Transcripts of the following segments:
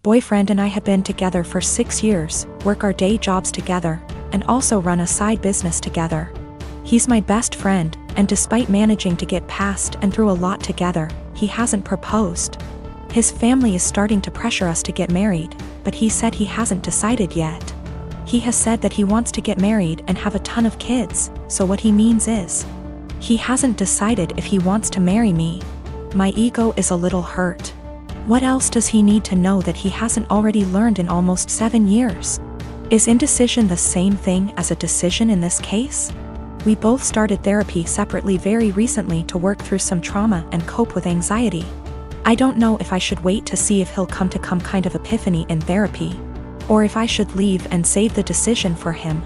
boyfriend and I had been together for 6 years, work our day jobs together, and also run a side business together. He's my best friend, and despite managing to get past and through a lot together, he hasn't proposed. His family is starting to pressure us to get married, but he said he hasn't decided yet. He has said that he wants to get married and have a ton of kids, so what he means is, he hasn't decided if he wants to marry me. My ego is a little hurt. What else does he need to know that he hasn't already learned in almost 7 years? Is indecision the same thing as a decision in this case? We both started therapy separately very recently to work through some trauma and cope with anxiety. I don't know if I should wait to see if he'll come to some kind of epiphany in therapy, or if I should leave and save the decision for him.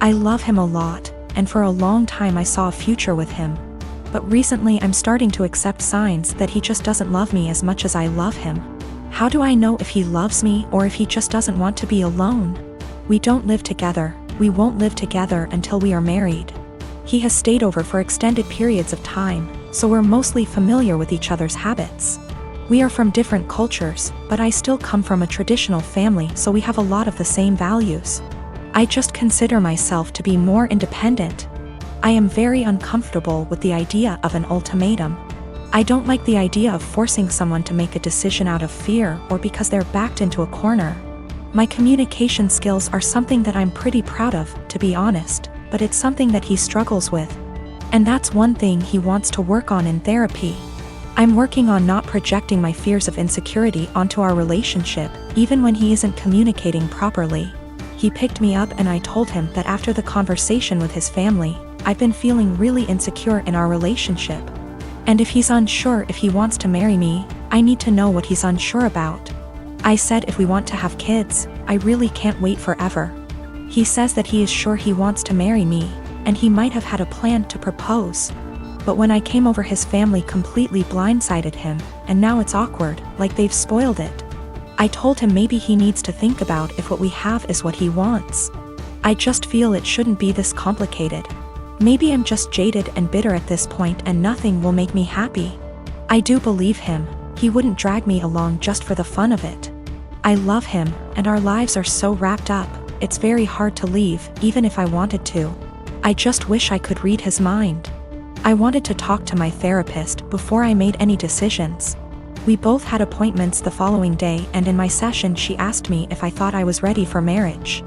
I love him a lot, and for a long time I saw a future with him. But recently I'm starting to accept signs that he just doesn't love me as much as I love him. How do I know if he loves me or if he just doesn't want to be alone? We don't live together, we won't live together until we are married. He has stayed over for extended periods of time, so we're mostly familiar with each other's habits. We are from different cultures, but I still come from a traditional family, so we have a lot of the same values. I just consider myself to be more independent. I am very uncomfortable with the idea of an ultimatum. I don't like the idea of forcing someone to make a decision out of fear or because they're backed into a corner. My communication skills are something that I'm pretty proud of, to be honest, but it's something that he struggles with. And that's one thing he wants to work on in therapy. I'm working on not projecting my fears of insecurity onto our relationship, even when he isn't communicating properly. He picked me up and I told him that after the conversation with his family, I've been feeling really insecure in our relationship. And if he's unsure if he wants to marry me, I need to know what he's unsure about. I said if we want to have kids, I really can't wait forever. He says that he is sure he wants to marry me, and he might have had a plan to propose. But when I came over, his family completely blindsided him, and now it's awkward, like they've spoiled it. I told him maybe he needs to think about if what we have is what he wants. I just feel it shouldn't be this complicated. Maybe I'm just jaded and bitter at this point and nothing will make me happy. I do believe him, he wouldn't drag me along just for the fun of it. I love him, and our lives are so wrapped up, it's very hard to leave, even if I wanted to. I just wish I could read his mind. I wanted to talk to my therapist before I made any decisions. We both had appointments the following day, and in my session she asked me if I thought I was ready for marriage.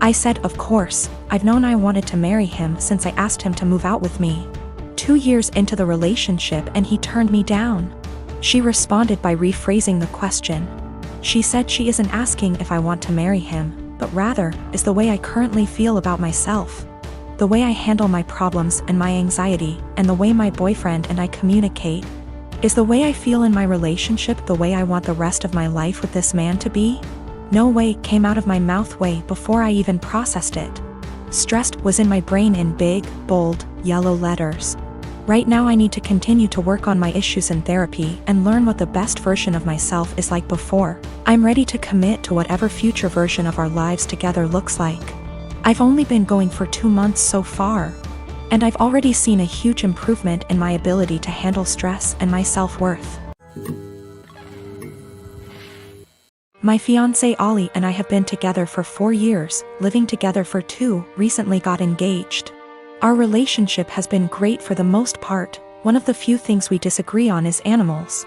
I said of course, I've known I wanted to marry him since I asked him to move out with me. 2 years into the relationship and he turned me down. She responded by rephrasing the question. She said she isn't asking if I want to marry him, but rather, is the way I currently feel about myself. The way I handle my problems and my anxiety, and the way my boyfriend and I communicate. Is the way I feel in my relationship the way I want the rest of my life with this man to be? No way came out of my mouth way before I even processed it. Stressed was in my brain in big, bold, yellow letters. Right now I need to continue to work on my issues in therapy and learn what the best version of myself is like before I'm ready to commit to whatever future version of our lives together looks like. I've only been going for 2 months so far, and I've already seen a huge improvement in my ability to handle stress and my self-worth. My fiancé Ollie and I have been together for 4 years, living together for 2, recently got engaged. Our relationship has been great for the most part. One of the few things we disagree on is animals.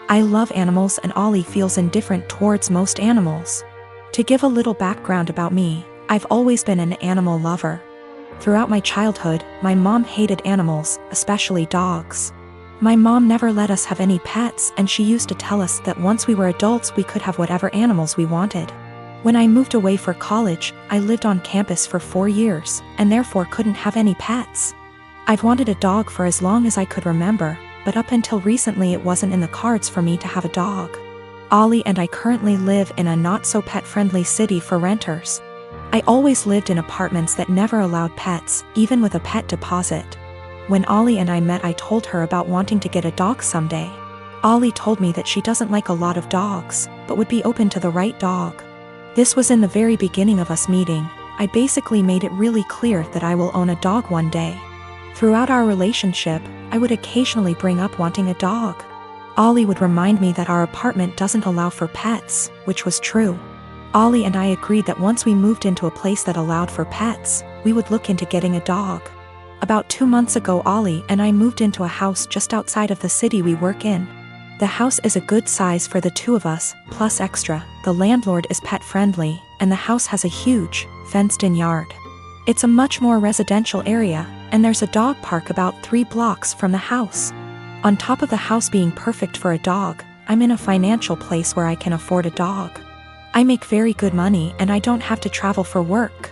I love animals and Ollie feels indifferent towards most animals. To give a little background about me, I've always been an animal lover. Throughout my childhood, my mom hated animals, especially dogs. My mom never let us have any pets, and she used to tell us that once we were adults we could have whatever animals we wanted. When I moved away for college, I lived on campus for 4 years, and therefore couldn't have any pets. I've wanted a dog for as long as I could remember, but up until recently it wasn't in the cards for me to have a dog. Ollie and I currently live in a not-so-pet-friendly city for renters. I always lived in apartments that never allowed pets, even with a pet deposit. When Ollie and I met, I told her about wanting to get a dog someday. Ollie told me that she doesn't like a lot of dogs, but would be open to the right dog. This was in the very beginning of us meeting. I basically made it really clear that I will own a dog one day. Throughout our relationship, I would occasionally bring up wanting a dog. Ollie would remind me that our apartment doesn't allow for pets, which was true. Ollie and I agreed that once we moved into a place that allowed for pets, we would look into getting a dog. About 2 months ago, Ollie and I moved into a house just outside of the city we work in. The house is a good size for the two of us, plus extra. The landlord is pet friendly, and the house has a huge, fenced-in yard. It's a much more residential area, and there's a dog park about 3 blocks from the house. On top of the house being perfect for a dog, I'm in a financial place where I can afford a dog. I make very good money and I don't have to travel for work.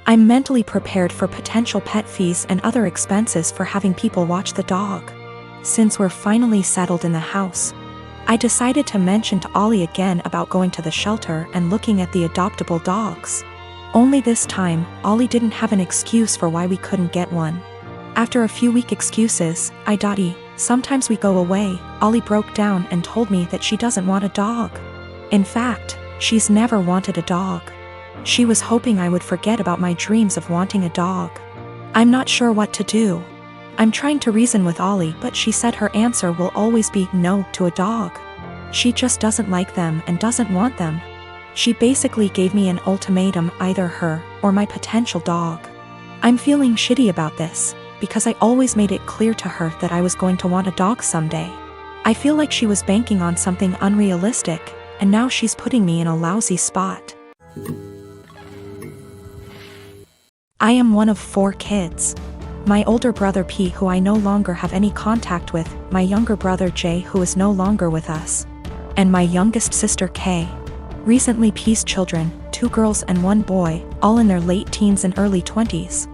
I'm mentally prepared for potential pet fees and other expenses for having people watch the dog. Since we're finally settled in the house, I decided to mention to Ollie again about going to the shelter and looking at the adoptable dogs. Only this time, Ollie didn't have an excuse for why we couldn't get one. After a few weak excuses, sometimes we go away, Ollie broke down and told me that she doesn't want a dog. In fact, she's never wanted a dog. She was hoping I would forget about my dreams of wanting a dog. I'm not sure what to do. I'm trying to reason with Ollie, but she said her answer will always be no to a dog. She just doesn't like them and doesn't want them. She basically gave me an ultimatum, either her or my potential dog. I'm feeling shitty about this, because I always made it clear to her that I was going to want a dog someday. I feel like she was banking on something unrealistic, and now she's putting me in a lousy spot. I am one of 4 kids. My older brother P, who I no longer have any contact with, my younger brother J, who is no longer with us, and my youngest sister K. Recently, P's children, 2 girls and 1 boy, all in their late teens and early 20s,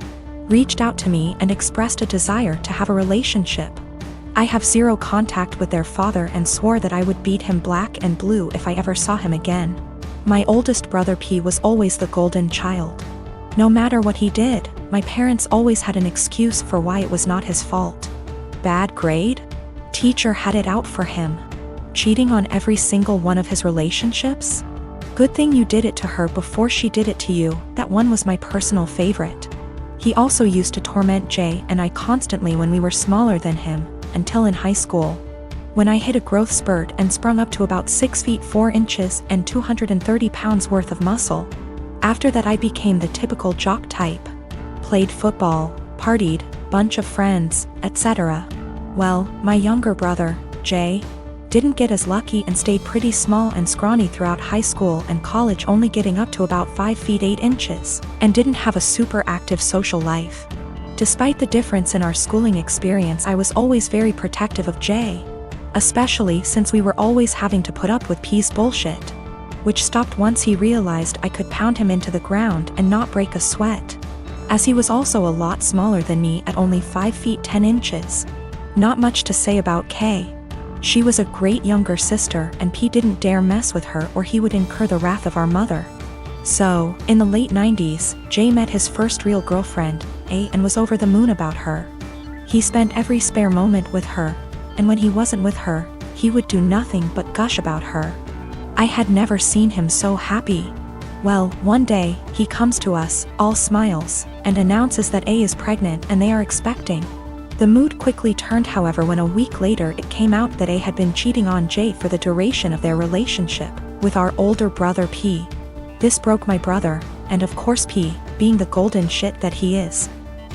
reached out to me and expressed a desire to have a relationship. I have 0 contact with their father and swore that I would beat him black and blue if I ever saw him again. My oldest brother P was always the golden child. No matter what he did, my parents always had an excuse for why it was not his fault. Bad grade? Teacher had it out for him. Cheating on every single one of his relationships? Good thing you did it to her before she did it to you. That one was my personal favorite. He also used to torment Jay and I constantly when we were smaller than him, until in high school, when I hit a growth spurt and sprung up to about 6 feet 4 inches and 230 pounds worth of muscle. After that I became the typical jock type. Played football, partied, bunch of friends, etc. Well, my younger brother, Jay, didn't get as lucky and stayed pretty small and scrawny throughout high school and college, only getting up to about 5 feet 8 inches, and didn't have a super active social life. Despite the difference in our schooling experience, I was always very protective of Jay, especially since we were always having to put up with P's bullshit, which stopped once he realized I could pound him into the ground and not break a sweat, as he was also a lot smaller than me at only 5 feet 10 inches. Not much to say about Kay. She was a great younger sister and P didn't dare mess with her or he would incur the wrath of our mother. So, in the late 90s, Jay met his first real girlfriend, A, and was over the moon about her. He spent every spare moment with her, and when he wasn't with her, he would do nothing but gush about her. I had never seen him so happy. Well, one day, he comes to us, all smiles, and announces that A is pregnant and they are expecting. The mood quickly turned, however, when a week later it came out that A had been cheating on Jay for the duration of their relationship, with our older brother P. This broke my brother, and of course P, being the golden shit that he is,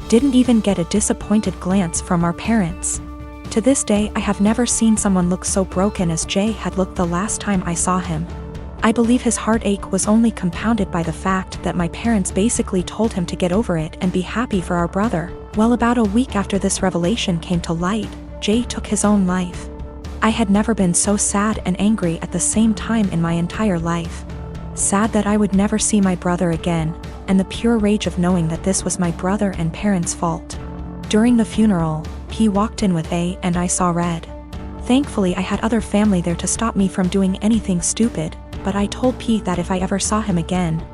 didn't even get a disappointed glance from our parents. To this day I have never seen someone look so broken as Jay had looked the last time I saw him. I believe his heartache was only compounded by the fact that my parents basically told him to get over it and be happy for our brother. Well, about a week after this revelation came to light, Jay took his own life. I had never been so sad and angry at the same time in my entire life. Sad that I would never see my brother again, and the pure rage of knowing that this was my brother and parents' fault. During the funeral, P walked in with A and I saw red. Thankfully I had other family there to stop me from doing anything stupid, but I told P that if I ever saw him again,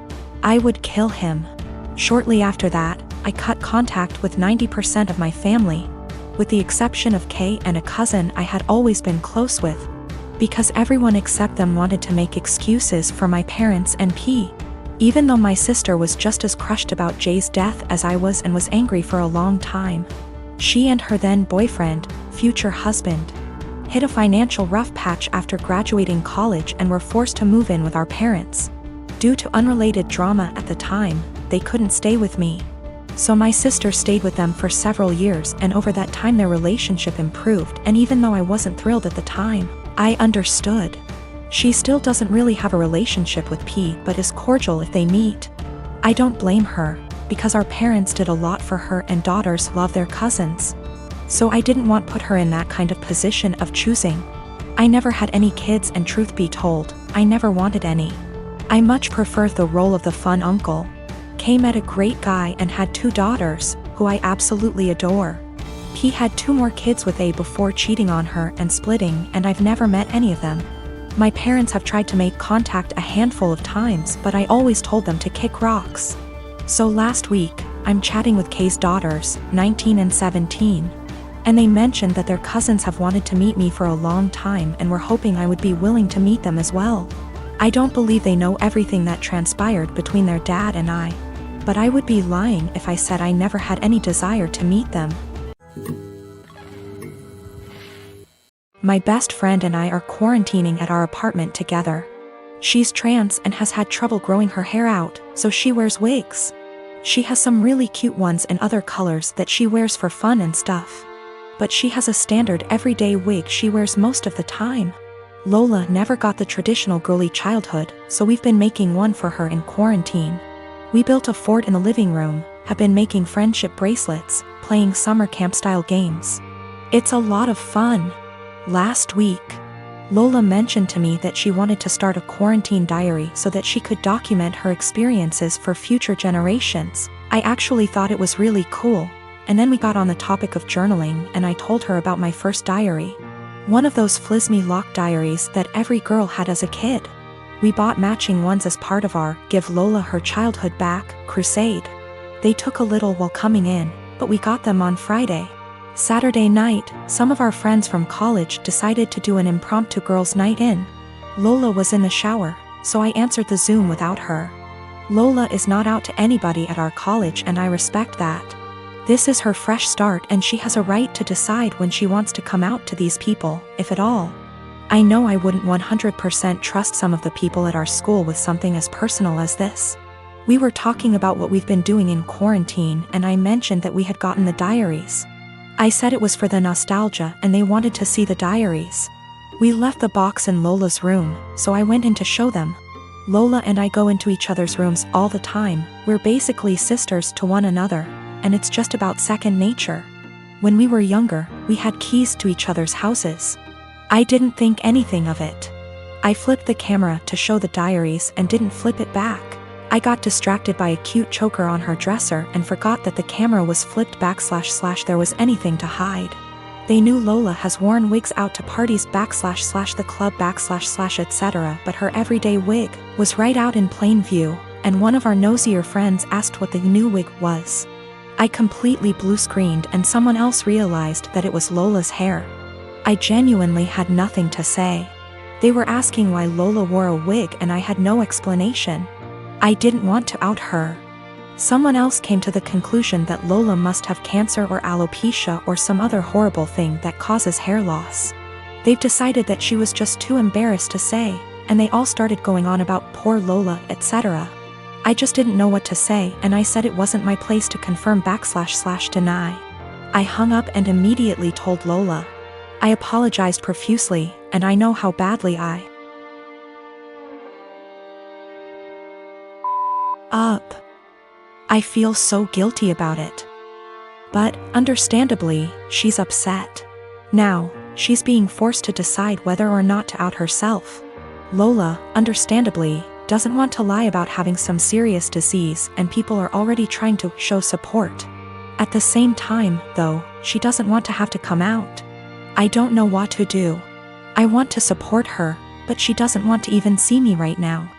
I would kill him. Shortly after that, I cut contact with 90% of my family, with the exception of K and a cousin I had always been close with, because everyone except them wanted to make excuses for my parents and P. Even though my sister was just as crushed about Jay's death as I was and was angry for a long time. She and her then boyfriend, future husband, hit a financial rough patch after graduating college and were forced to move in with our parents. Due to unrelated drama at the time, they couldn't stay with me. So my sister stayed with them for several years, and over that time their relationship improved, and even though I wasn't thrilled at the time, I understood. She still doesn't really have a relationship with P, but is cordial if they meet. I don't blame her, because our parents did a lot for her and daughters love their cousins. So I didn't want to put her in that kind of position of choosing. I never had any kids, and truth be told, I never wanted any. I much prefer the role of the fun uncle. K met a great guy and had 2 daughters, who I absolutely adore. P had 2 more kids with A before cheating on her and splitting, and I've never met any of them. My parents have tried to make contact a handful of times, but I always told them to kick rocks. So last week, I'm chatting with K's daughters, 19 and 17. And they mentioned that their cousins have wanted to meet me for a long time and were hoping I would be willing to meet them as well. I don't believe they know everything that transpired between their dad and I. But I would be lying if I said I never had any desire to meet them. My best friend and I are quarantining at our apartment together. She's trans and has had trouble growing her hair out, so she wears wigs. She has some really cute ones in other colors that she wears for fun and stuff. But she has a standard everyday wig she wears most of the time. Lola never got the traditional girly childhood, so we've been making one for her in quarantine. We built a fort in the living room, have been making friendship bracelets, playing summer camp-style games. It's a lot of fun. Last week, Lola mentioned to me that she wanted to start a quarantine diary so that she could document her experiences for future generations. I actually thought it was really cool, and then we got on the topic of journaling and I told her about my first diary. One of those flismy lock diaries that every girl had as a kid. We bought matching ones as part of our Give Lola Her Childhood Back crusade. They took a little while coming in, but we got them on Friday. Saturday night, some of our friends from college decided to do an impromptu girls' night in. Lola was in the shower, so I answered the Zoom without her. Lola is not out to anybody at our college, and I respect that. This is her fresh start, and she has a right to decide when she wants to come out to these people, if at all. I know I wouldn't 100% trust some of the people at our school with something as personal as this. We were talking about what we've been doing in quarantine, and I mentioned that we had gotten the diaries. I said it was for the nostalgia and they wanted to see the diaries. We left the box in Lola's room, so I went in to show them. Lola and I go into each other's rooms all the time. We're basically sisters to one another, and it's just about second nature. When we were younger, we had keys to each other's houses. I didn't think anything of it. I flipped the camera to show the diaries and didn't flip it back. I got distracted by a cute choker on her dresser and forgot that the camera was flipped back / there was anything to hide. They knew Lola has worn wigs out to parties / the club / etc., but her everyday wig was right out in plain view, and one of our nosier friends asked what the new wig was. I completely blue-screened and someone else realized that it was Lola's hair. I genuinely had nothing to say. They were asking why Lola wore a wig and I had no explanation. I didn't want to out her. Someone else came to the conclusion that Lola must have cancer or alopecia or some other horrible thing that causes hair loss. They've decided that she was just too embarrassed to say, and they all started going on about poor Lola, etc. I just didn't know what to say, and I said it wasn't my place to confirm / deny. I hung up and immediately told Lola. I apologized profusely, and I know how badly I feel so guilty about it. But, understandably, she's upset. Now, she's being forced to decide whether or not to out herself. Lola, understandably, doesn't want to lie about having some serious disease, and people are already trying to show support. At the same time, though, she doesn't want to have to come out. I don't know what to do. I want to support her, but she doesn't want to even see me right now.